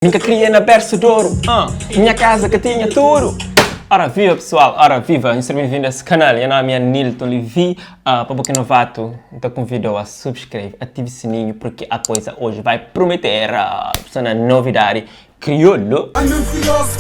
Nunca queria na berço de ouro, minha casa que tinha tudo. Ora viva pessoal, ora viva, sejam bem-vindos a esse canal. Meu nome é Nilton Levi, para quem é novato, então convido a subscrever, ative o sininho porque a coisa hoje vai prometer uma novidade crioulo. I'm curioso,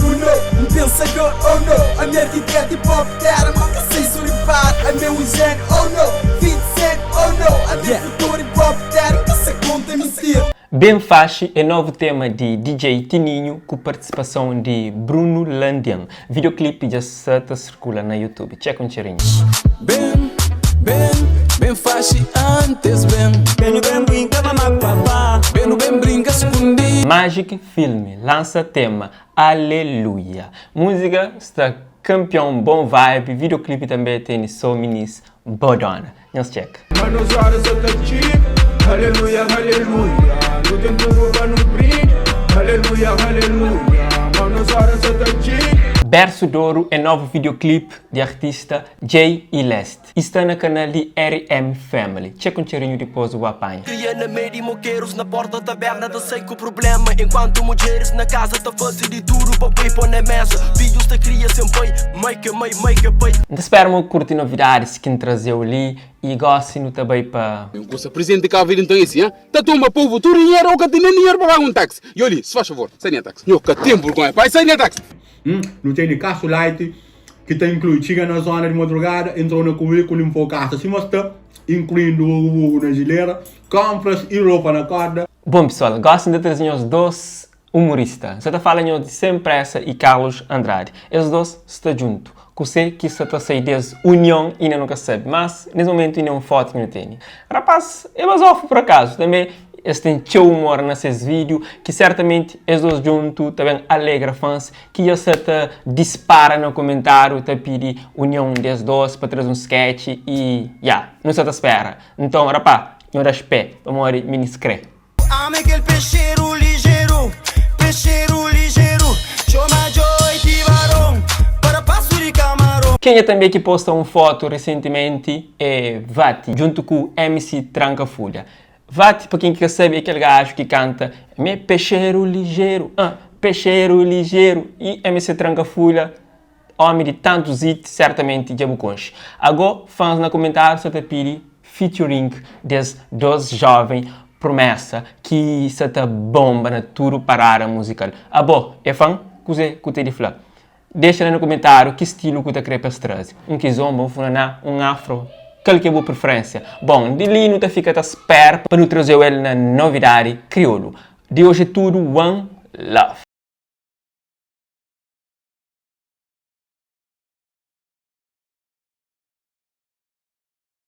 não pensador, oh no. A minha etiqueta hipócrita, nunca sei surfar. A meu ingênuo, oh no. 20 cent, oh no. A minha cultura hipócrita, nunca sei conta mentir. Bem Fache é novo tema de DJ Tininho com participação de Bruno Landian. Videoclipe já circula na YouTube. Checa um cheirinho. Bem Fache antes bem brincava macapá. Bem brinca escondido. Magic Film lança tema Aleluia. Música está campeão, bom vibe. Videoclipe também tem só minis bodona. Não se checa. Manos horas eu tô chico, aleluia, aleluia. No tempo rouba no brinde, aleluia, aleluia. Manos horas eu tô chico. Berço de Ouro é novo videoclipe de artista Jay e Leste. Está no canal de RM Family. Checa um cheirinho depois o apanha. Cria na meia de moqueiros na porta da taberna, não sei que o problema. Enquanto mulheres na casa tá fazendo de tudo para pôr na mesa. Filhos da cria sempre make a pay. Não espero curtir novidades que trazeu ali e gosto também para... O presidente de Cabo Verde então é assim, hein? Tá toma povo, tu dinheiro ou que tem dinheiro para pagar um táxi. E olha, se faz favor, sai nem táxi. Eu que tempo com ele, pai, sai nem táxi. Não tem de caço light, que está incluído. Chega na zona de madrugada, entrou no currículo, infocasta. Se mostra, incluindo o na gileira, compras e roupa na corda. Bom pessoal, gostam de trazer os dois humoristas. Você está falando de Sempre Essa e Carlos Andrade. Esses dois estão juntos. Você que está saindo dessa união e ainda nunca sabe, mas nesse momento ainda é uma foto que não tem. Rapaz, é mais off por acaso, também eles têm seu humor nesses vídeos, que certamente esses dois juntos também alegra fãs, que já se dispara no comentário, te pede união desses dois para trazer um sketch e, não se espera. Então, rapaz, eu respeito, amor, me inscreve. Ame aquele peixeiro ligeiro, chama Joy Tibarão, para passo de camarão. Quem é também que postou uma foto recentemente é Vati, junto com o MC Tranca-Folha. Vati, para quem quer saber, é aquele gajo que canta Me peixeiro ligeiro, e MC Tranca-Folha, homem de tantos hits, certamente de Abuconche. Agora, fãs no comentário só te pedem featuring des dois jovens promessa que se te bomba na tudo parada musical. Bom, é fã? Cos'è que te di falar? Deixa no comentário que estilo que te quer para trazer. Um kizomba, um afro, qual que é a boa preferência? Bom, de ali não te fica a espera para não trazer ele na novidade crioulo. De hoje é tudo, one love.